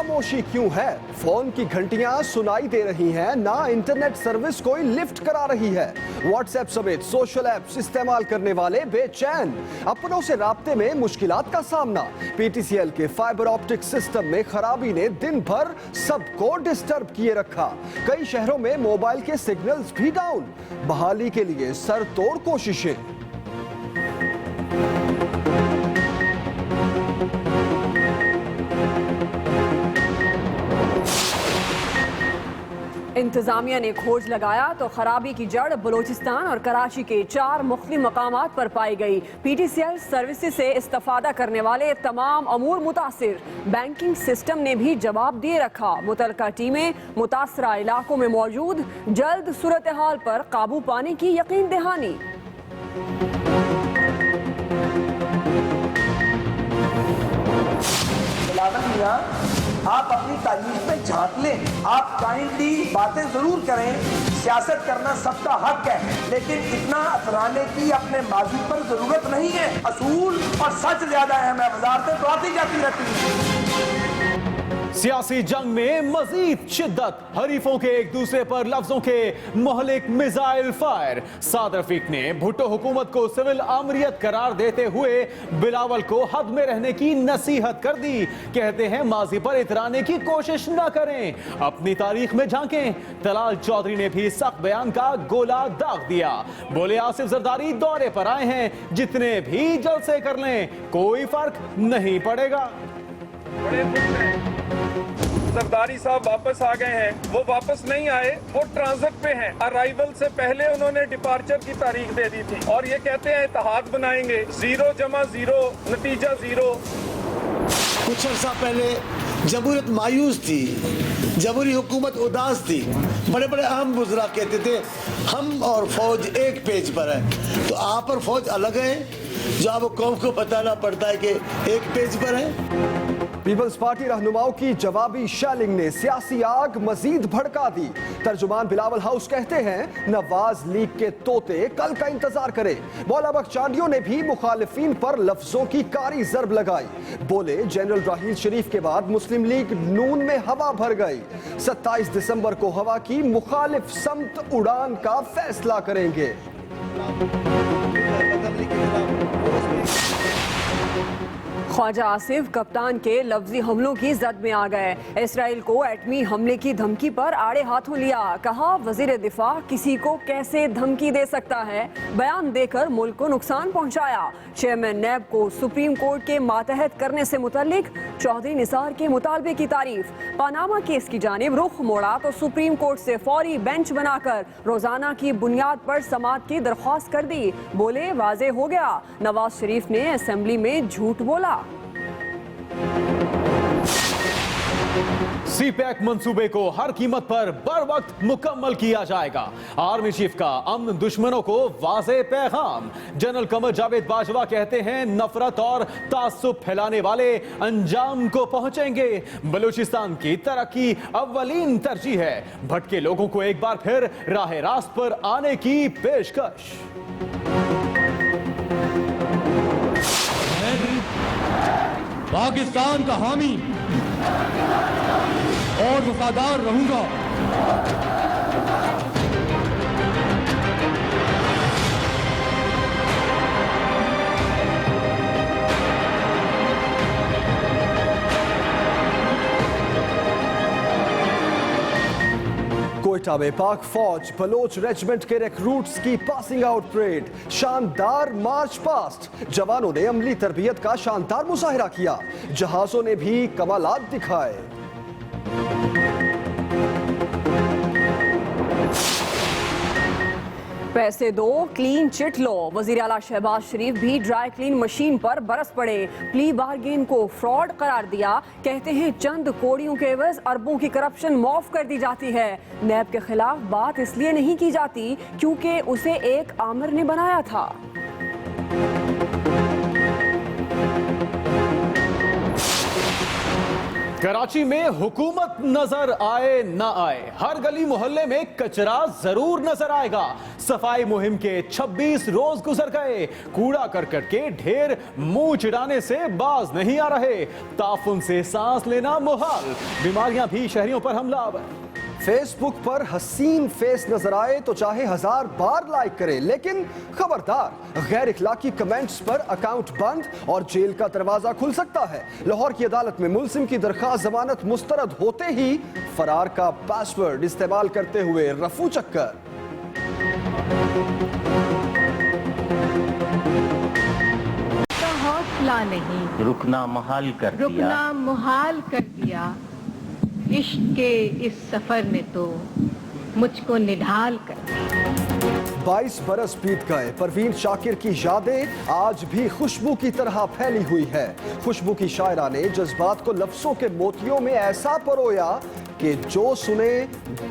खामोशी क्यों है? फोन की घंटियां सुनाई दे रही हैं, ना इंटरनेट सर्विस कोई लिफ्ट करा रही है। व्हाट्सएप समेत सोशल ऐप्स इस्तेमाल करने वाले बेचैन, अपनों से राब्ते में मुश्किलात का सामना। पीटीसीएल के फाइबर ऑप्टिक सिस्टम में खराबी ने दिन भर सबको डिस्टर्ब किए रखा। कई शहरों में मोबाइल के सिग्नल्स भी डाउन। बहाली के लिए सरतोड़ कोशिशें। इंतजामिया ने खोज लगाया तो खराबी की जड़ बलूचिस्तान और कराची के 4 मुख्तलिफ मकामात पर पाई गई। पीटीसीएल सर्विसेज से इस्तेफादा करने वाले तमाम अमूर मुतासिर। बैंकिंग सिस्टम ने भी जवाब दे रखा। मुतलका टीमें मुतासरा इलाकों में मौजूद, जल्द सूरत हाल पर काबू पाने की यकीन दहानी। आप अपनी तारीफ में झांक लें, आप काइंडली बातें जरूर करें। सियासत करना सबका हक है, लेकिन इतना अतराने की अपने माजी पर जरूरत नहीं है। असूल और सच ज्यादा है। मैं वजारतें तो आती जाती रहती हूँ। सियासी जंग में मजीद शिद्दत, हरीफों के एक दूसरे पर लफ्जों के मोहलिक मिसाइल फायर। साद रफीक ने भुट्टो हुकूमत को सिविल आमरियत करार देते हुए बिलावल को हद में रहने की नसीहत कर दी। कहते हैं माजी पर इतराने की कोशिश न करें, अपनी तारीख में झांकें। तलाल चौधरी ने भी सख्त बयान का गोला दाग दिया। बोले आसिफ जरदारी दौरे पर आए हैं, जितने भी जलसे कर लें कोई फर्क नहीं पड़ेगा। बड़े खुश हैं, जरदारी साहब वापस आ गए हैं। वो वापस नहीं आए, वो ट्रांजिट पे हैं। अराइवल से पहले उन्होंने डिपार्चर की तारीख दे दी थी और ये कहते हैं इत्तेहाद बनाएंगे। 0 जमा 0 नतीजा 0। कुछ अर्सा पहले जमहूरियत मायूस थी, जमहूरी हुकूमत उदास थी। बड़े बड़े अहम बुजुर्ग कहते थे हम और फौज एक पेज पर है, तो आप और फौज अलग है, जो आपको कौम को बताना पड़ता है कि एक पेज पर है। पीपल्स पार्टी रहनुमाओं की जवाबी शेलिंग ने सियासी आग मजीद भड़का दी। तर्जुमान बिलावल हाउस कहते हैं नवाज लीग के तोते कल का इंतजार करें। मौला बख्शांडियों ने भी मुखालिफिन पर लफ्जों की कारी जरब लगाई। बोले जनरल राहील शरीफ के बाद मुस्लिम लीग नून में हवा भर गई। 27 दिसंबर को हवा की मुखालिफ समत उड़ान का फैसला करेंगे। ख्वाजा आसिफ कप्तान के लफ्जी हमलों की जद में आ गए। इसराइल को एटमी हमले की धमकी पर आड़े हाथों लिया। कहा वजीर दिफा किसी को कैसे धमकी दे सकता है, बयान देकर मुल्क को नुकसान पहुंचाया। चेयरमैन नैब को सुप्रीम कोर्ट के मातहत करने से मुतल्लिक चौधरी निसार के मुतालबे की तारीफ। पानामा केस की जानिब रुख मोड़ा तो सुप्रीम कोर्ट से फौरी बेंच बनाकर रोजाना की बुनियाद पर समाअत की दरख्वास्त कर दी। बोले वाजे हो गया नवाज शरीफ ने असेंबली में झूठ बोला। सीपैक मंसूबे को हर कीमत पर बर वक्त मुकम्मल किया जाएगा। आर्मी चीफ का अमन दुश्मनों को वाज़े पैगाम। जनरल कमर जावेद बाजवा कहते हैं नफरत और तासुब फैलाने वाले अंजाम को पहुंचेंगे। बलूचिस्तान की तरक्की अव्वलीन तरजीह है। भटके लोगों को एक बार फिर राह रास्त पर आने की पेशकश। पाकिस्तान का हामी और वफादार रहूंगा। कोयटा में पाक फौज बलोच रेजिमेंट के रिक्रूट्स की पासिंग आउट परेड। शानदार मार्च पास्ट। जवानों ने अमली तरबियत का शानदार मुजाहिरा किया। जहाजों ने भी कमालात दिखाए। पैसे दो क्लीन चिट लो। वजीर आला शहबाज शरीफ भी ड्राई क्लीन मशीन पर बरस पड़े। प्ली बारगेन को फ्रॉड करार दिया। कहते हैं चंद कोड़ियों के एवज अरबों की करप्शन माफ कर दी जाती है। नैब के खिलाफ बात इसलिए नहीं की जाती क्योंकि उसे एक आमिर ने बनाया था। कराची में हुकूमत नजर आए ना आए, हर गली मोहल्ले में कचरा जरूर नजर आएगा। सफाई मुहिम के 26 रोज गुजर गए, कूड़ा करकट के ढेर मुंह चिढ़ाने से बाज नहीं आ रहे। ताफुन से सांस लेना मुहाल, बीमारियां भी शहरियों पर हमलावर। फेसबुक पर हसीन फेस नजर आए तो चाहे 1000 बार लाइक करें, लेकिन खबरदार, गैर इखलाकी कमेंट्स पर अकाउंट बंद और जेल का दरवाजा खुल सकता है। लाहौर की अदालत में मुलजिम की दरखास्त जमानत मुस्तरद होते ही फरार का पासवर्ड इस्तेमाल करते हुए रफू चक्कर। हौसला नहीं, रुकना मुहाल कर दिया, रुकना मुहाल कर दिया। इश्क के इस सफर ने तो मुझको निढाल कर दिया। 22 बरस बीत गए, परवीन शाकिर की यादें आज भी खुशबू की तरह फैली हुई है। खुशबू की शायरा ने जज्बात को लफ्जों के मोतियों में ऐसा परोया कि जो सुने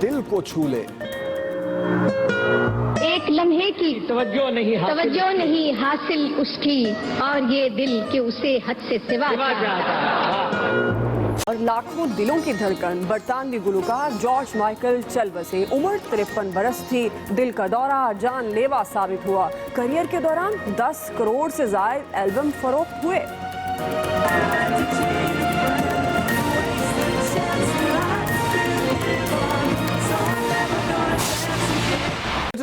दिल को छू ले। एक लम्हे की तवज्जो नहीं हासिल उसकी, और ये दिल के उसे हद से सिवा और लाखों दिलों की धड़कन बरतानवी गुलकार जॉर्ज माइकल चल बसे। उम्र 53 बरस थी, दिल का दौरा जानलेवा साबित हुआ। करियर के दौरान 10 करोड़ से ज्यादा एल्बम फरोख्त हुए।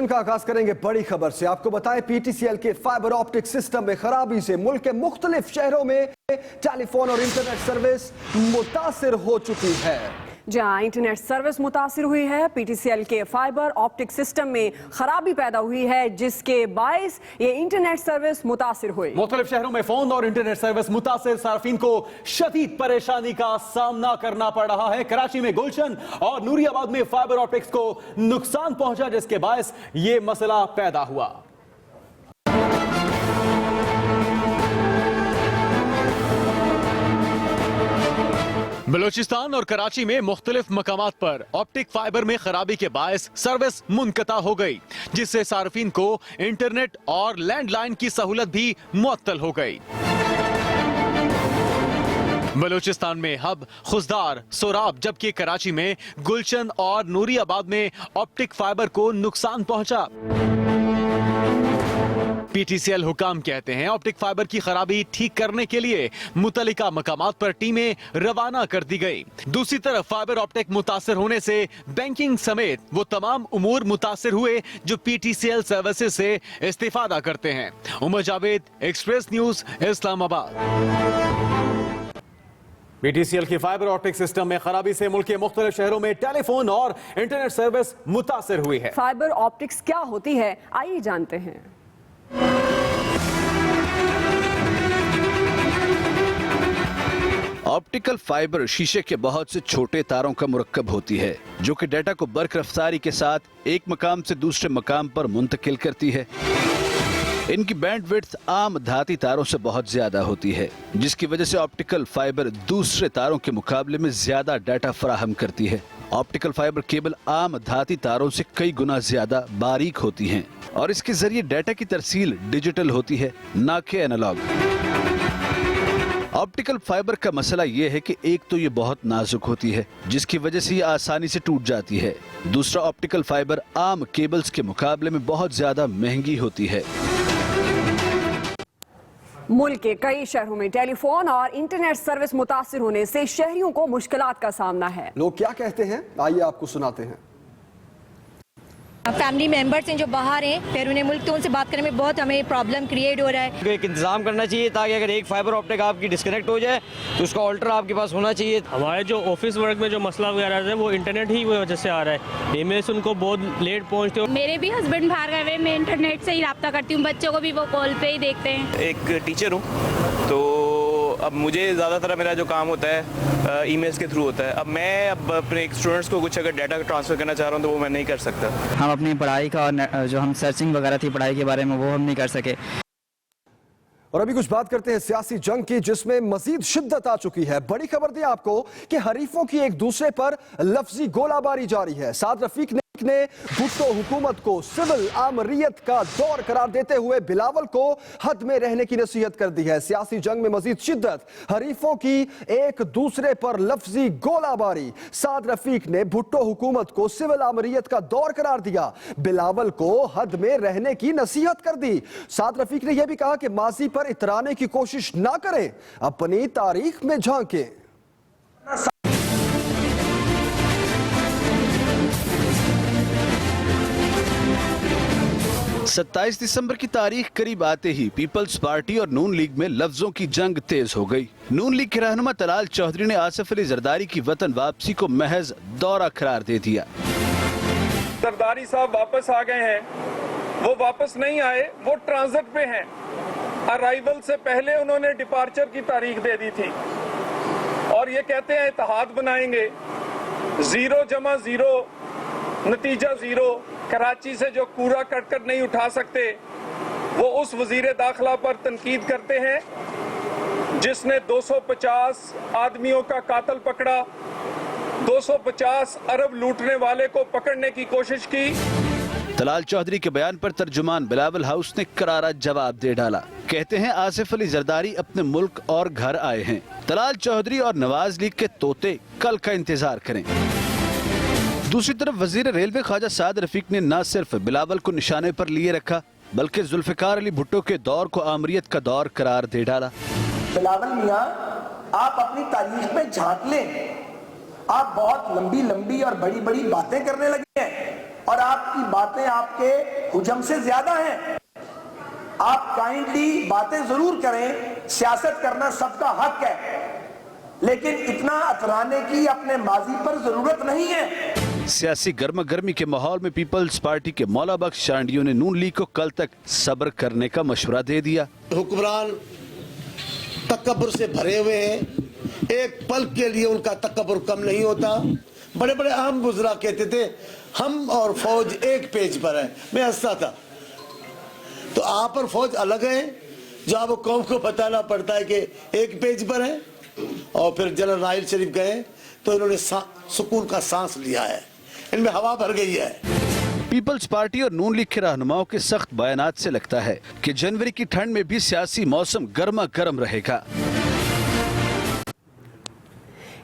का आगाज करेंगे बड़ी खबर से। आपको बताएं, पीटीसीएल के फाइबर ऑप्टिक सिस्टम में खराबी से मुल्क के मुख्तलिफ शहरों में टेलीफोन और इंटरनेट सर्विस मुतासिर हो चुकी है। जहां इंटरनेट सर्विस मुतासिर हुई है, पीटीसीएल के फाइबर ऑप्टिक सिस्टम में खराबी पैदा हुई है, जिसके बायस ये इंटरनेट सर्विस मुतासिर हुई। मुख्तलिफ शहरों में फोन और इंटरनेट सर्विस मुतासिर सार्फिन को शदीद परेशानी का सामना करना पड़ रहा है। कराची में गुलशन और नूरियाबाद में फाइबर ऑप्टिक्स को नुकसान पहुंचा, जिसके बायस ये मसला पैदा हुआ। बलूचिस्तान और कराची में मुख्तलिफ मकामात पर ऑप्टिक फाइबर में खराबी के बायस सर्विस मुनक़ता हो गई, जिससे सार्फिन को इंटरनेट और लैंडलाइन की सहूलत भी मुअत्तल हो गई। बलूचिस्तान में हब खुजदार सोराब, जबकि कराची में गुलशन और नूरियाबाद में ऑप्टिक फाइबर को नुकसान पहुंचा। पीटीसीएल हुकाम कहते हैं ऑप्टिक फाइबर की खराबी ठीक करने के लिए मुतल्लिका मकामात पर टीमें रवाना कर दी गई। दूसरी तरफ फाइबर ऑप्टिक मुतासिर होने से बैंकिंग समेत वो तमाम उमूर मुतासिर हुए जो पीटीसीएल सर्विसेज से इस्तिफादा करते हैं। Umar Javed, Express News, Islamabad. PTCL की फाइबर ऑप्टिक सिस्टम में खराबी से मुल्क के मुख्तलिफ शहरों में टेलीफोन और इंटरनेट सर्विस मुतासिर हुई है। फाइबर ऑप्टिक्स क्या होती है, आइए जानते हैं। ऑप्टिकल फाइबर शीशे के बहुत से छोटे तारों का मुरक्कब होती है, जो कि डेटा को बर्क रफ्तारी के साथ एक मकाम से दूसरे मकाम पर मुंतकिल करती है। इनकी बैंडविड्थ आम धाती तारों से बहुत ज्यादा होती है, जिसकी वजह से ऑप्टिकल फाइबर दूसरे तारों के मुकाबले में ज्यादा डाटा फराहम करती है। ऑप्टिकल फाइबर केबल आम धाती तारों से कई गुना ज्यादा बारीक होती हैं और इसके जरिए डाटा की तरसील डिजिटल होती है, ना कि एनालॉग। ऑप्टिकल फाइबर का मसला यह है कि एक तो ये बहुत नाजुक होती है, जिसकी वजह से ये आसानी से टूट जाती है। दूसरा, ऑप्टिकल फाइबर आम केबल्स के मुकाबले में बहुत ज्यादा महंगी होती है। मुल्क के कई शहरों में टेलीफोन और इंटरनेट सर्विस मुतासिर होने से शहरियों को मुश्किलात का सामना है। लोग क्या कहते हैं, आइए आपको सुनाते हैं। फैमिली मेंबर्स हैं जो बाहर हैं, बैरून मुल्क, तो उनसे बात करने में बहुत हमें प्रॉब्लम क्रिएट हो रहा है। एक इंतजाम करना चाहिए ताकि अगर एक फाइबर ऑप्टिक आपकी डिस्कनेक्ट हो जाए तो उसका ऑल्टर आपके पास होना चाहिए। हमारे जो ऑफिस वर्क में जो मसला वगैरह है वो इंटरनेट ही वजह से आ रहा है। ईमेल्स उनको बहुत लेट पहुंचते हो। मेरे भी हस्बैंड बाहर गए हुए, मैं इंटरनेट से ही रब्ता करती हूँ, बच्चों को भी वो कॉल पे ही देखते हैं। एक टीचर हूँ तो अब मुझे ज़्यादातर मेरा जो काम होता है ईमेल्स के थ्रू होता है। अब मैं अपने स्टूडेंट्स को कुछ अगर डाटा ट्रांसफ़र करना चाह रहा हूँ तो वो मैं नहीं कर सकता। हम अपनी पढ़ाई का और जो हम सर्चिंग वगैरह थी पढ़ाई के बारे में वो हम नहीं कर सके। और अभी कुछ बात करते हैं सियासी जंग की, जिसमें मजीद शिद्दत आ चुकी है। बड़ी खबर दी आपको कि हरीफों की एक दूसरे पर लफ्जी गोलाबारी जारी है। साद रफीक ने ने भुट्टो हुकूमत को सिविल आमरीत का दौर करार देते हुए बिलावल को हद में रहने की नसीहत कर दी है। सियासी जंग में मजीद शिद्दत, हरीफों की एक दूसरे पर लफ्जी गोलाबारी। साद रफीक ने भुट्टो हुकूमत को सिविल आमरीत का दौर करार दिया, बिलावल को हद में रहने की नसीहत कर दी। साद रफीक ने यह भी कहा कि माजी पर इतराने की कोशिश ना करें, अपनी तारीख में झांकें। 27 दिसंबर की तारीख करीब आते ही पीपल्स पार्टी और नून लीग में लफ्जों की जंग तेज हो गई। नून लीग के रहनुमा तलाल चौधरी ने आसिफ अली जरदारी की वतन वापसी को महज दौरा करार दे दिया। जरदारी साहब वापस आ गए हैं, वो वापस नहीं आए, वो ट्रांजिट पे हैं। अराइवल से पहले उन्होंने डिपार्चर की तारीख दे दी थी और ये कहते हैं इत्तेहाद बनाएंगे। 0 नतीजा 0। कराची से जो कूड़ा कटकर नहीं उठा सकते वो उस वजीर दाखिला पर तनकीद करते हैं जिसने 250 आदमियों का कातिल पकड़ा, 250 अरब लूटने वाले को पकड़ने की कोशिश की। तलाल चौधरी के बयान पर तर्जुमान बिलावल हाउस ने करारा जवाब दे डाला। कहते हैं आसिफ अली जरदारी अपने मुल्क और घर आए हैं। तलाल चौधरी और नवाज लीग के तोते कल का इंतजार करें। दूसरी तरफ वजीर रेलवे ख्वाजा साद रफीक ने न सिर्फ बिलावल को निशाने पर लिए रखा बल्कि जुल्फिकार अली भुट्टो के दौर को आमरीत का दौर करार दे डाला। बिलावल मियां, आप अपनी तारीख में झांक लें। आप बहुत लंबी लंबी और बड़ी बड़ी बातें करने लगे हैं और आपकी बातें आपके हुजम से ज्यादा हैं। आप काइंडली बातें जरूर करें, सियासत करना सबका हक है, लेकिन इतना अतराने की अपने माजी पर जरूरत नहीं है। सियासी गर्मा गर्मी के माहौल में पीपल्स पार्टी के मौला बख्श चांडियों ने नून लीग को कल तक सब्र करने का मशवरा दे दिया। हुक्मरान तकब्बुर से भरे हुए हैं, एक पल के लिए उनका तकब्बुर कम नहीं होता। बड़े बड़े अहम बुजुर्ग कहते थे हम और फौज एक पेज पर है। मैं हंसता था। तो आप और फौज अलग है, जो आपको कौम को बताना पड़ता है कि एक पेज पर है। और फिर जनरल नाइल शरीफ गए तो इन्होंने सुकून का सांस लिया है, इनमें हवा भर गई है। पीपल्स पार्टी और नून लीग के रहनुमाओं के सख्त बयानात से लगता है कि जनवरी की ठंड में भी सियासी मौसम गर्मा गर्म रहेगा।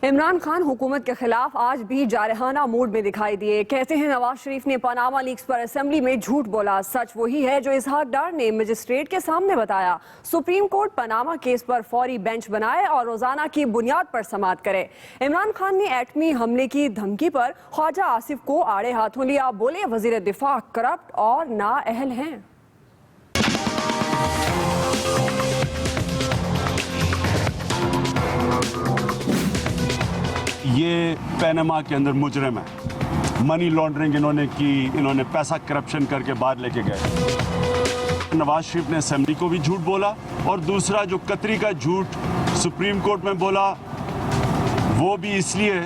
इमरान खान हुकूमत के खिलाफ आज भी जारहाना मूड में दिखाई दिए। कहते हैं नवाज शरीफ ने पनामा लीक्स पर असेंबली में झूठ बोला। सच वही है जो इसहाक डार ने मजिस्ट्रेट के सामने बताया। सुप्रीम कोर्ट पनामा केस पर फौरी बेंच बनाए और रोजाना की बुनियाद पर समाअत करे। इमरान खान ने एटमी हमले की धमकी पर ख्वाजा आसिफ को आड़े हाथों लिया। बोले वजीर दिफा करप्ट और नाअहल हैं। ये पनामा के अंदर मुजरिम है, मनी लॉन्ड्रिंग इन्होंने की, इन्होंने पैसा करप्शन करके बाहर लेके गए। नवाज शरीफ ने असेंबली को भी झूठ बोला और दूसरा जो कतरी का झूठ सुप्रीम कोर्ट में बोला वो भी इसलिए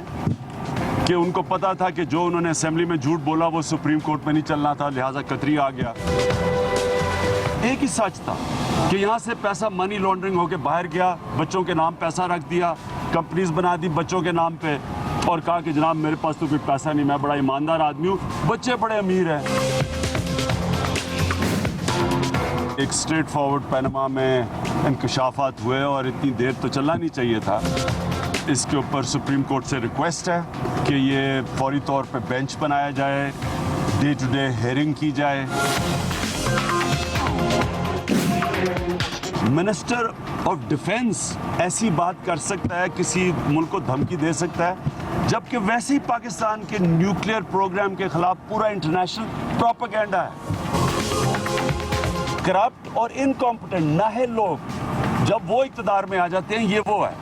कि उनको पता था कि जो उन्होंने असेंबली में झूठ बोला वो सुप्रीम कोर्ट में नहीं चलना था, लिहाजा कतरी आ गया। एक ही सच था कि यहाँ से पैसा मनी लॉन्ड्रिंग होकर बाहर गया, बच्चों के नाम पैसा रख दिया, कंपनीज बना दी बच्चों के नाम पे और कहा कि जनाब मेरे पास तो कोई पैसा नहीं, मैं बड़ा ईमानदार आदमी हूँ, बच्चे बड़े अमीर हैं। एक स्ट्रेट फॉरवर्ड पनामा में इंकशाफात हुए और इतनी देर तो चलना नहीं चाहिए था। इसके ऊपर सुप्रीम कोर्ट से रिक्वेस्ट है कि ये फौरी तौर पे बेंच बनाया जाए, डे टू डे हेयरिंग की जाए। मिनिस्टर ऑफ डिफेंस ऐसी बात कर सकता है, किसी मुल्क को धमकी दे सकता है, जबकि वैसे ही पाकिस्तान के न्यूक्लियर प्रोग्राम के खिलाफ पूरा इंटरनेशनल प्रोपेगेंडा है। करप्ट और इनकॉम्पिटेंट नाअहल लोग जब वो इक़्तिदार में आ जाते हैं, ये वो है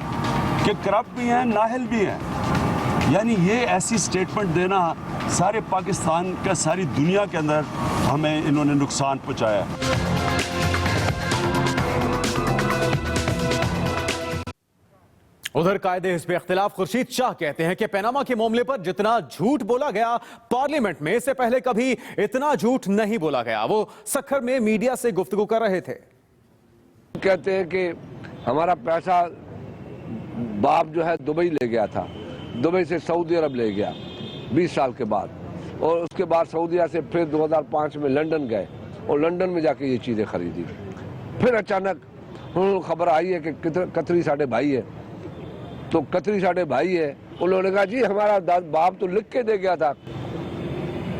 कि करप्ट भी हैं, नाअहल भी हैं। यानी ये ऐसी स्टेटमेंट देना सारे पाकिस्तान का, सारी दुनिया के अंदर हमें इन्होंने नुकसान पहुंचाया। उधर कायदे हिस्ब इख्तिलाफ खुर्शीद शाह कहते हैं कि पनामा के मामले पर जितना झूठ बोला गया पार्लियामेंट में, इससे पहले कभी इतना झूठ नहीं बोला गया। वो सखर में मीडिया से गुफ्तगू कर रहे थे। कहते हैं कि हमारा पैसा बाप जो है दुबई ले गया था, दुबई से सऊदी अरब ले गया 20 साल के बाद। और उसके बाद सऊदीया से फिर 2005 में लंदन गए और लंदन में जाके ये चीज़ें खरीदी। फिर अचानक खबर आई है कि कतरी साढ़े भाई है, तो कतरी साढ़े भाई है, उन्होंने कहा जी हमारा बाप तो लिख के दे गया था।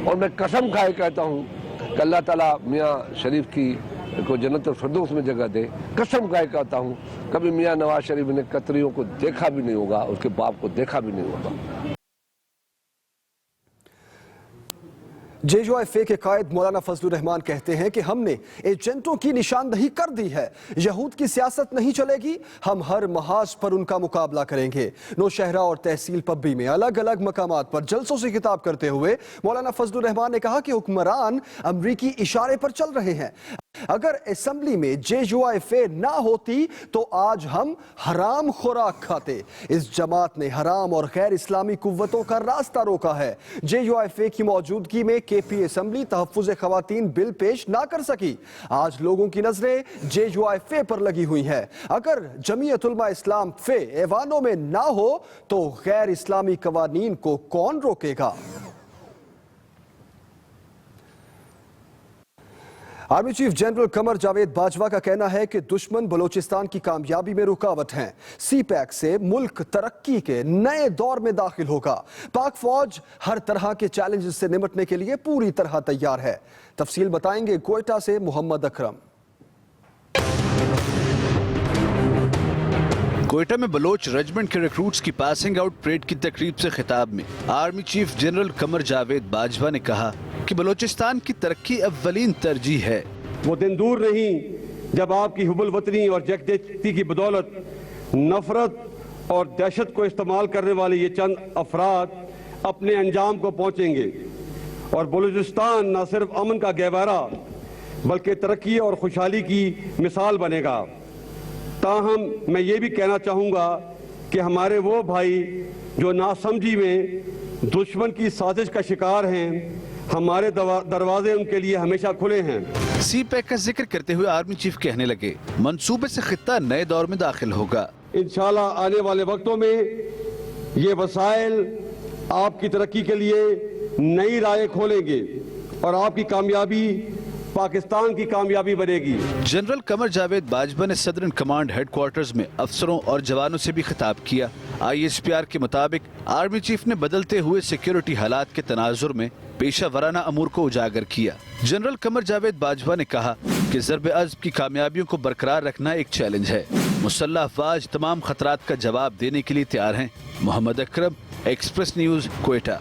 और मैं कसम खाए कहता हूँ कि अल्लाह ताला मियाँ शरीफ की को जन्नत फिरदौस में जगह दे, कसम खाए कहता हूँ कभी मियाँ नवाज शरीफ ने कतरियों को देखा भी नहीं होगा, उसके बाप को देखा भी नहीं होगा। JUIF के कायद मौलाना फजलुर रहमान कहते हैं कि हमने एजेंटों की निशानदही कर दी है, यहूद की सियासत नहीं चलेगी, हम हर महाज पर उनका मुकाबला करेंगे। नौशहरा और तहसील पब्बी में अलग अलग मकामात पर जलसों से खिताब करते हुए मौलाना फजलुर रहमान ने कहा कि हुक्मरान अमरीकी इशारे पर चल रहे हैं। अगर असेंबली में JUIF ना होती तो आज हम हराम खुराक खाते। इस जमात ने हराम और गैर इस्लामी कुव्वतों का रास्ता रोका है। JUIF की मौजूदगी में KP असेंबली तहफ्फुज़ ख़वातीन बिल पेश ना कर सकी। आज लोगों की नजरें JUIF पर लगी हुई हैं। अगर जमीयत उलमा इस्लाम फे ऐवानों में ना हो तो गैर इस्लामी कवानीन को कौन रोकेगा। Army chief general Qamar Javed Bajwa का कहना है कि दुश्मन बलोचिस्तान की कामयाबी में रुकावट हैं। CPAC से मुल्क तरक्की के नए दौर में दाखिल होगा। पाक फौज हर तरह के चैलेंजेस से निपटने के लिए पूरी तरह तैयार है। तफसील बताएंगे क्वेटा से मोहम्मद अकरम। क्वेटा में बलोच रेजिमेंट के रिक्रूट्स की पासिंग आउट परेड की तकरीब से खिताब में army chief general Qamar Javed Bajwa ने कहा कि बलोचिस्तान की तरक्की अव्वलीन तरजीह है। वो दिन दूर नहीं जब आपकी हुबुल वतनी और यकजहती की बदौलत नफरत और दहशत को इस्तेमाल करने वाले ये चंद अफराद अपने अंजाम को पहुंचेंगे और बलूचिस्तान न सिर्फ अमन का गहवारा बल्कि तरक्की और खुशहाली की मिसाल बनेगा। ताहम मैं ये भी कहना चाहूँगा कि हमारे वो भाई जो नासमझी में दुश्मन की साजिश का शिकार हैं, हमारे दरवाजे उनके लिए हमेशा खुले हैं। CPAC का जिक्र करते हुए आर्मी चीफ कहने लगे मंसूबे से खित्ता नए दौर में दाखिल होगा। इंशाल्लाह आने वाले वक्तों में ये वसाइल आपकी तरक्की के लिए नई राहें खोलेंगे और आपकी कामयाबी पाकिस्तान की कामयाबी बनेगी। जनरल कमर जावेद बाजवा ने सदरन कमांड हेडक्वार्टर्स में अफसरों और जवानों से भी खिताब किया। ISPR के मुताबिक आर्मी चीफ ने बदलते हुए सिक्योरिटी हालात के तनाजुर में पेशा वराना अमूर को उजागर किया। जनरल कमर जावेद बाजवा ने कहा कि ज़र्ब अज़्ब की कामयाबियों को बरकरार रखना एक चैलेंज है। मुसल्लह अफवाज तमाम खतरात का जवाब देने के लिए तैयार हैं। Mohammad Akram, Express News, Quetta.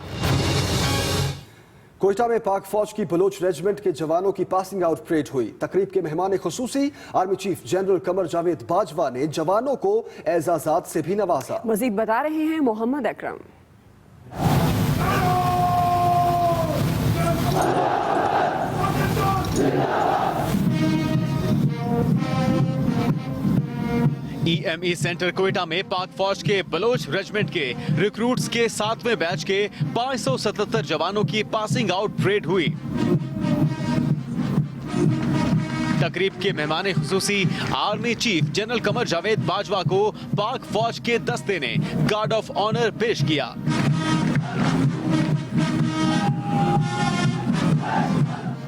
क्वेटा में पाक फौज की बलोच रेजिमेंट के जवानों की पासिंग आउट परेड हुई। तकरीब के मेहमान खुसूसी army chief general Qamar Javed Bajwa ने जवानों को एजाजात से भी नवाजा। मजीद बता रहे हैं मोहम्मद अकरम। EME सेंटर क्वेटा में पाक फौज के बलोच रेजिमेंट के रिक्रूट्स के 7वें बैच के 577 जवानों की पासिंग आउट परेड हुई। तकरीब के मेहमान खुसूसी army chief general Qamar Javed Bajwa को पाक फौज के दस्ते ने गार्ड ऑफ ऑनर पेश किया।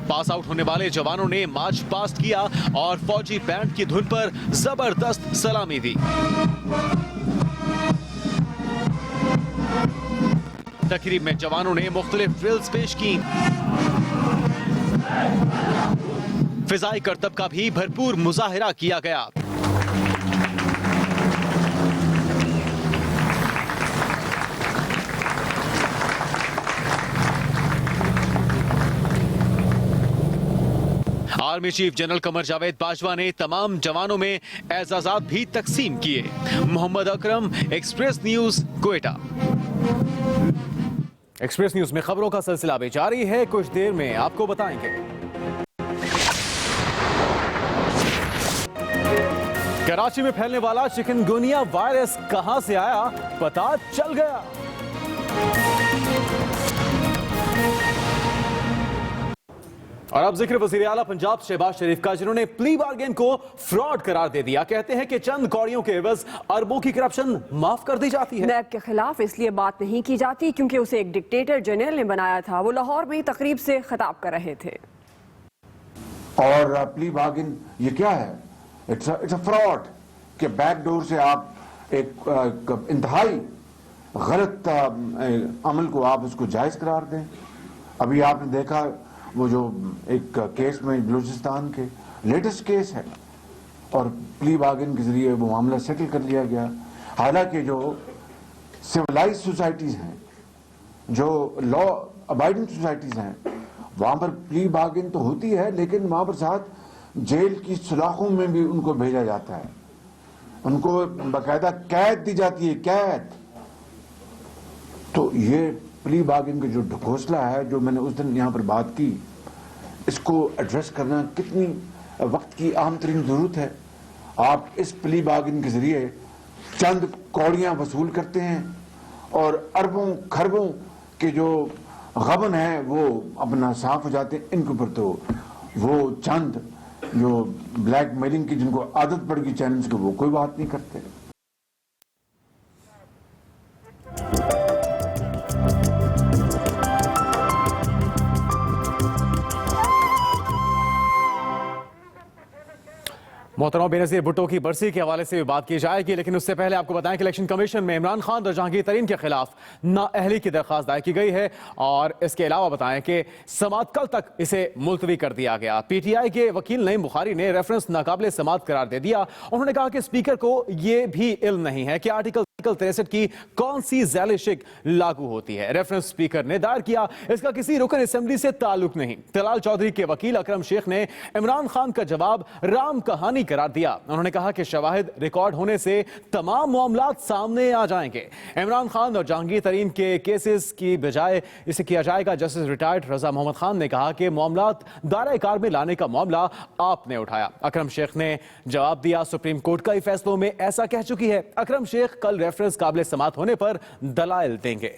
पास आउट होने वाले जवानों ने मार्च पास्ट किया और फौजी बैंड की धुन पर जबरदस्त सलामी दी। तकरीब में जवानों ने मुख्तलिफ ड्रिल्स पेश की। फिजाई करतब का भी भरपूर मुजाहिरा किया गया। Army chief general Qamar Javed Bajwa ने तमाम जवानों में एजाजात भी तकसीम किए। Mohammad Akram, Express News, Quetta. Express News में खबरों का सिलसिला भी जारी है, कुछ देर में आपको बताएंगे। कराची में फैलने वाला चिकनगुनिया वायरस कहां से आया, पता चल गया। और अब जिक्र वज़ीर आला पंजाब शहबाज शरीफ का, जिन्होंने प्ली बार्गेन को फ्रॉड करार दे दिया। कहते हैं कि चंद कौड़ियों के एवज अरबों की करप्शन माफ कर दी जाती है। नैब के खिलाफ इसलिए बात नहीं की जाती क्योंकि उसे एक डिक्टेटर जनरल ने बनाया था। वो लाहौर में तकरीब से खिताब कर रहे थे। और प्ली बार्गेन ये क्या है? इट्स अ फ्रॉड कि बैकडोर से आप एक इंतहाई गलत अमल को आप उसको जायज करार दें। अभी आपने देखा वो जो एक केस में बलूचिस्तान के लेटेस्ट केस है और प्ली बार्गेन के जरिए वो मामला सेटल कर लिया गया। हालांकि जो सिविलाइज सोसाइटीज हैं, जो लॉ अबाइडिंग सोसाइटीज हैं, वहां पर प्ली बार्गेन तो होती है, लेकिन वहां पर साथ जेल की सलाखों में भी उनको भेजा जाता है, उनको बाकायदा कैद दी जाती है, कैद। तो ये प्ली बार्गेन का जो ढकोसला है, जो मैंने उस दिन यहाँ पर बात की, इसको एड्रेस करना कितनी वक्त की अहम तरीन जरूरत है। आप इस प्ली बार्गेन के जरिए चंद कौड़ियां वसूल करते हैं और अरबों खरबों के जो गबन है वो अपना साफ हो जाते हैं। इनके ऊपर तो वो चंद जो ब्लैक मेलिंग की जिनको आदत पड़ गई चैनल्स को, वो कोई बात नहीं करते। मोहतरमा बेनज़ीर भुट्टो की बरसी के हवाले से भी बात की जाएगी, लेकिन उससे पहले आपको बताएं कि इलेक्शन कमीशन में इमरान खान और जहांगीर तरीन के खिलाफ नाअहली की दरखास्त दायर की गई है। और इसके अलावा बताएं कि समाअत कल तक इसे मुलतवी कर दिया गया। पीटीआई के वकील नईम बुखारी ने रेफरेंस नाकाबिले समाअत करार दे दिया। उन्होंने कहा कि स्पीकर को यह भी इल्म नहीं है कि आर्टिकल 63 की कौन सी ज़ैल शिक लागू होती है। रेफरेंस स्पीकर ने दायर किया, इसका किसी रुकन असेंबली से ताल्लुक नहीं। तलाल चौधरी के वकील अकरम शेख ने इमरान खान का जवाब राम कहानी करार दिया। उन्होंने कहा कि शवाहिद रिकॉर्ड होने से तमाम मामलात सामने आ जाएंगे। इमरान खान और जहांगीर तरीन के केसेस की बजाय इसे किया जाएगा। जस्टिस रिटायर्ड रजा मोहम्मद खान ने कहा कि मामलात दायरे कार में लाने का मामला आपने उठाया। अकरम शेख ने जवाब दिया, सुप्रीम कोर्ट कई फैसलों में ऐसा कह चुकी है। अकरम शेख कल रेफरेंस काबिल समाअत होने पर दलाइल देंगे।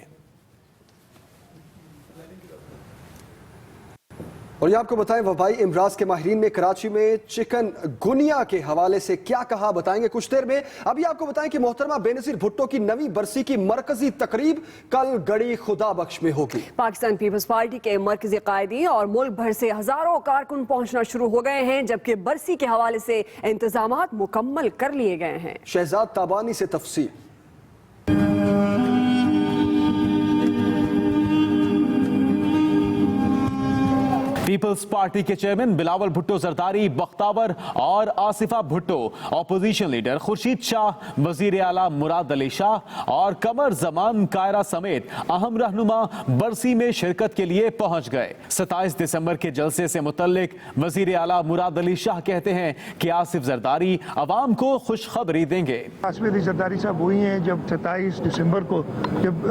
और ये आपको बताएं, वबाई इमराज के माहिरीन ने कराची में चिकन गुनिया के हवाले से क्या कहा, बताएंगे कुछ देर में। अभी आपको बताएं कि मोहतरमा बेनज़ीर भुट्टो की नवी बरसी की मरकजी तकरीब कल गड़ी खुदा बख्श में होगी। पाकिस्तान पीपल्स पार्टी के मरकजी कायदी और मुल्क भर से हजारों कारकुन पहुंचना शुरू हो गए हैं, जबकि बरसी के हवाले से इंतजामात मुकम्मल कर लिए गए हैं। शहजाद ताबानी से तफसील। पीपल्स पार्टी के चेयरमैन बिलावल भुट्टो जरदारी, बख्तावर और आसिफा भुट्टो, ऑपोजिशन लीडर खुर्शीद शाह, वजीर आला मुराद अली शाह और कमर जमान कायरा समेत अहम रहनुमा बरसी में शिरकत के लिए पहुंच गए। 27 दिसंबर के जलसे से मुतल्लिक वजीर आला मुराद अली शाह कहते हैं कि आसिफ जरदारी अवाम को खुशखबरी देंगे। आसिफ अली जरदारी साहब वही हैं जब 27 दिसंबर को जब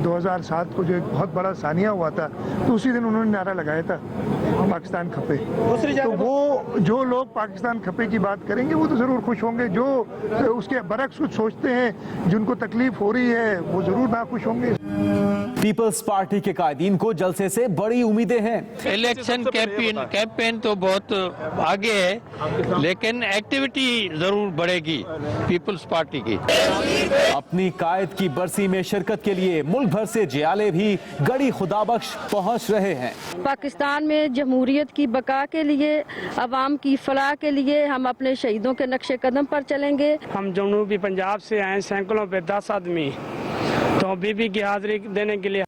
2007 को जो एक बहुत बड़ा सानिया हुआ था, तो उसी दिन उन्होंने नारा लगाया था पाकिस्तान खपे। तो वो जो लोग पाकिस्तान खपे की बात करेंगे वो तो जरूर खुश होंगे। जो उसके बरक्स कुछ सोचते हैं, जिनको तकलीफ हो रही है, वो जरूर नाखुश होंगे। पीपल्स पार्टी के कायदीन को जलसे से बड़ी उम्मीदें हैं। इलेक्शन कैंपेन तो बहुत आगे है, लेकिन एक्टिविटी जरूर बढ़ेगी पीपल्स पार्टी की। अपनी कायद की बरसी में शिरकत के लिए मुल्क भर से जियाले भी गड़ी खुदाबख्श पहुंच रहे हैं। पाकिस्तान में जमहूरियत की बका के लिए, अवाम की फलाह के लिए हम अपने शहीदों के नक्शे कदम पर चलेंगे। हम जनूबी पंजाब से आए, सैकड़ों पे 10 आदमी, तो बीबी की हाजिरी देने के लिए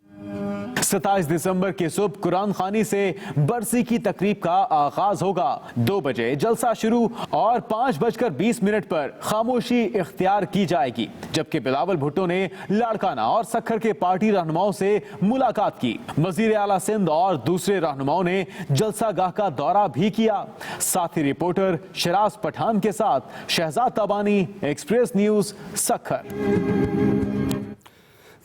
27 दिसंबर की सुबह कुरान खानी से बरसी की तकरीब का आगाज होगा। 2 बजे जलसा शुरू और 5:20 पर खामोशी इख्तियार की जाएगी। जबकि बिलावल भुट्टो ने लाड़काना और सखर के पार्टी रहनुमाओं से मुलाकात की। वजीर आला सिंध और दूसरे रहनुमाओं ने जलसा गाह का दौरा भी किया। साथी रिपोर्टर शराज पठान के साथ शहजाद ताबानी, एक्सप्रेस न्यूज, सखर।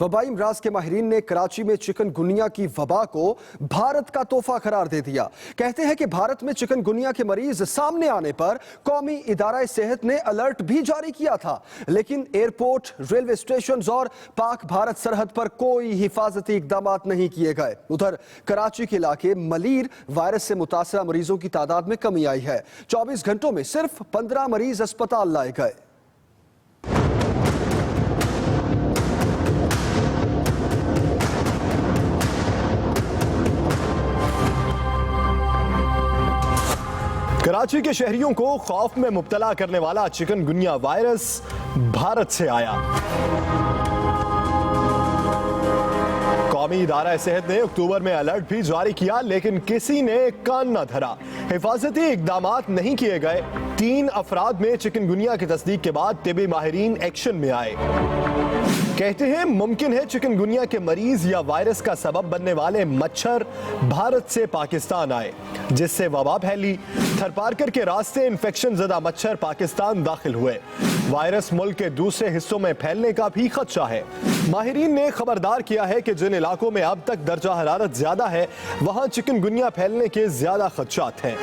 वबाई अमराज के माहिरीन ने कराची में चिकनगुनिया की वबा को भारत का तोहफा करार दे दिया। कहते हैं कि भारत में चिकनगुनिया के मरीज सामने आने पर कौमी इदारा सेहत ने अलर्ट भी जारी किया था, लेकिन एयरपोर्ट, रेलवे स्टेशन और पाक भारत सरहद पर कोई हिफाजती इकदाम नहीं किए गए। उधर कराची के इलाके मलीर वायरस से मुतासरा मरीजों की तादाद में कमी आई है। 24 घंटों में सिर्फ 15 मरीज अस्पताल लाए गए। कराची के शहरियों को खौफ में मुब्तला करने वाला चिकनगुनिया वायरस भारत से आया। कौमी इदारा सेहत ने अक्टूबर में अलर्ट भी जारी किया, लेकिन किसी ने कान न धरा। हिफाजती इकदाम नहीं किए गए। 3 अफराद में चिकनगुनिया की तस्दीक के बाद तिबी माहिरीन एक्शन में आए। कहते हैं मुमकिन है चिकनगुनिया के मरीज या वायरस का सबब बनने वाले मच्छर भारत से पाकिस्तान आए, जिससे वबा फैली। थरपारकर के रास्ते इन्फेक्शन ज़दा मच्छर पाकिस्तान दाखिल हुए। वायरस मुल्क के दूसरे हिस्सों में फैलने का भी खदशा है। माहिरीन ने खबरदार किया है कि जिन इलाकों में अब तक दर्जा हरारत ज्यादा है, वहां चिकनगुनिया फैलने के ज्यादा खदशात हैं।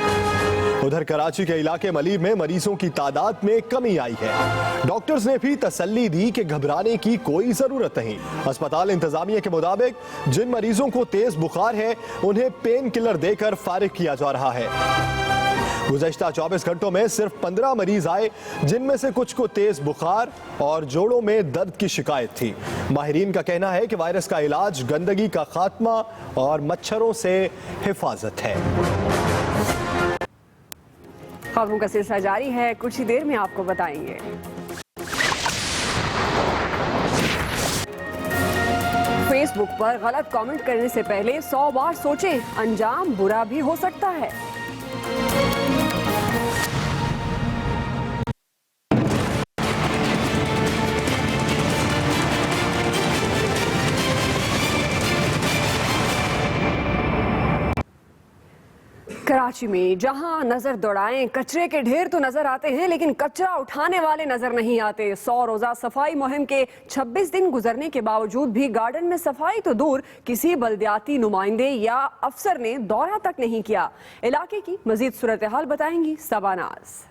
उधर कराची के इलाके मलीर में मरीजों की तादाद में कमी आई है। डॉक्टर्स ने भी तसल्ली दी कि घबराने की कोई जरूरत नहीं। अस्पताल इंतजामिया के मुताबिक जिन मरीजों को तेज बुखार है, उन्हें पेन किलर देकर फारिग किया जा रहा है। गुज़श्ता 24 घंटों में सिर्फ 15 मरीज आए, जिनमें से कुछ को तेज बुखार और जोड़ों में दर्द की शिकायत थी। माहिरीन का कहना है कि वायरस का इलाज गंदगी का खात्मा और मच्छरों से हिफाजत है। खबरों का सिलसिला जारी है, कुछ ही देर में आपको बताएंगे। फेसबुक पर गलत कमेंट करने से पहले 100 बार सोचें, अंजाम बुरा भी हो सकता है। कराची में जहां नजर दौड़ाएं, कचरे के ढेर तो नजर आते हैं, लेकिन कचरा उठाने वाले नजर नहीं आते। 100 रोजा सफाई मुहिम के 26 दिन गुजरने के बावजूद भी गार्डन में सफाई तो दूर, किसी बल्दियाती नुमाइंदे या अफसर ने दौरा तक नहीं किया। इलाके की मजीद सूरत हाल बताएंगी सबानाज।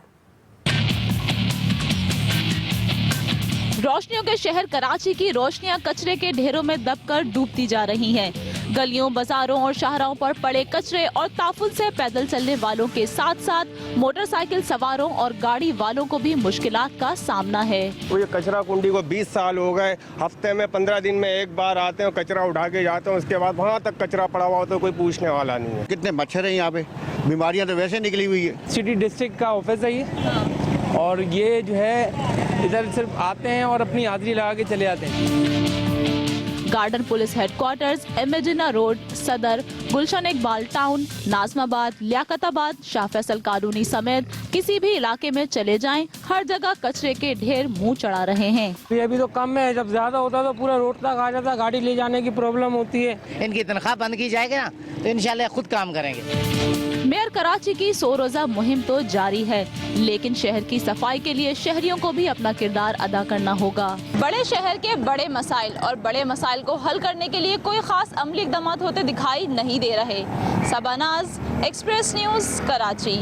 रोशनियों के शहर कराची की रोशनियां कचरे के ढेरों में दबकर डूबती जा रही हैं। गलियों, बाजारों और शाहराहों पर पड़े कचरे और ताफुल से पैदल चलने वालों के साथ साथ मोटरसाइकिल सवारों और गाड़ी वालों को भी मुश्किलात का सामना है। तो ये कचरा कुंडी को 20 साल हो गए, हफ्ते में 15 दिन में एक बार आते हैं, कचरा उठा के जाते हैं, उसके बाद वहाँ तक कचरा पड़ा हुआ हो तो कोई पूछने वाला नहीं है। कितने मच्छर हैं यहाँ पे, बीमारियाँ तो वैसे निकली हुई है। सिटी डिस्ट्रिक्ट का ऑफिस है ये, और ये जो है इधर सिर्फ आते हैं और अपनी हाजिरी लगा के चले जाते हैं। गार्डन पुलिस हेडक्वार्टर्स, एमेजिना रोड, सदर, गुलशन इकबाल टाउन, नाजमाबाद, लियाकताबाद, शाह फैसल कॉलोनी समेत किसी भी इलाके में चले जाएं, हर जगह कचरे के ढेर मुंह चढ़ा रहे हैं। ये अभी तो कम है, जब ज्यादा होता तो पूरा रोड तक आ जाता, गाड़ी ले जाने की प्रॉब्लम होती है। इनकी तनख्वाह बंद की जाएगी ना तो इंशाल्लाह खुद काम करेंगे। मेयर कराची की 100 रोजा मुहिम तो जारी है, लेकिन शहर की सफाई के लिए शहरियों को भी अपना किरदार अदा करना होगा। बड़े शहर के बड़े मसाइल और बड़े मसाइल को हल करने के लिए कोई खास अमली इक़दाम होते दिखाई नहीं दे रहे। सबानाज, एक्सप्रेस न्यूज, कराची।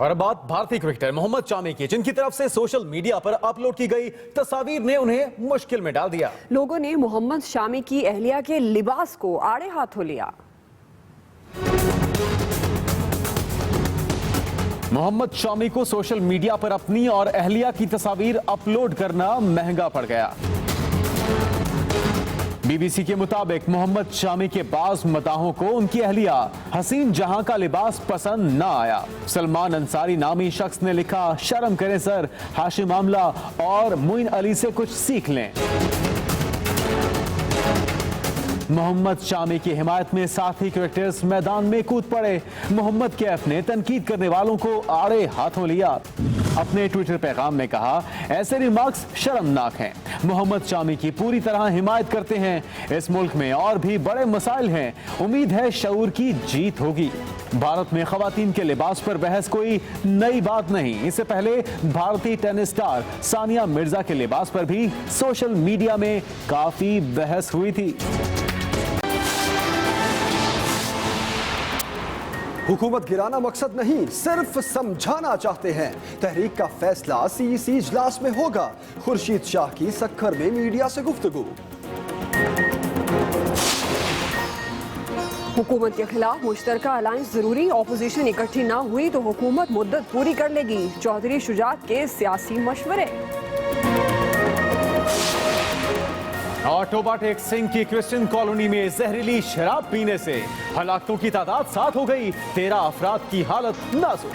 और अब बात भारतीय क्रिकेटर मोहम्मद शामी की, जिनकी तरफ से सोशल मीडिया पर अपलोड की गई तस्वीर ने उन्हें मुश्किल में डाल दिया। लोगों ने मोहम्मद शामी की अहलिया के लिबास को आड़े हाथों लिया। मोहम्मद शामी को सोशल मीडिया पर अपनी और अहलिया की तस्वीर अपलोड करना महंगा पड़ गया। बीबीसी के मुताबिक मोहम्मद शामी के बाज़ मदाहों को उनकी अहलिया हसीन जहां का लिबास पसंद न आया। सलमान अंसारी नामी शख्स ने लिखा, शर्म करें सर, हाशिम आमला और मुइन अली से कुछ सीख लें। मोहम्मद शामी की हिमायत में साथी क्रिकेटर्स मैदान में कूद पड़े। मोहम्मद कैफ ने तनकीद करने वालों को आड़े हाथों लिया। अपने ट्विटर पैगाम में कहा, ऐसे रिमार्क्स शर्मनाक हैं। मोहम्मद शामी की पूरी तरह हिमायत करते हैं। इस मुल्क में और भी बड़े मसाइल हैं, उम्मीद है शऊर की जीत होगी। भारत में खवातीन के लिबास पर बहस कोई नई बात नहीं। इससे पहले भारतीय टेनिस स्टार सानिया मिर्जा के लिबास पर भी सोशल मीडिया में काफी बहस हुई थी। हुकूमत गिराना मकसद नहीं, सिर्फ समझाना चाहते हैं। तहरीक का फैसला सीईसी इजलास में होगा। खुर्शीद शाह की सक्खर में मीडिया से गुफ्तगू। हुकूमत के खिलाफ मुश्तरका अलायंस जरूरी, ऑपोजिशन इकट्ठी ना हुई तो हुकूमत मुद्दत पूरी कर लेगी। चौधरी शुजात के सियासी मशवरे। और टोबा टेक सिंह की क्रिश्चियन कॉलोनी में जहरीली शराब पीने से हलाकतों की तादाद 7 हो गई। 13 अफराद की हालत नाजुक।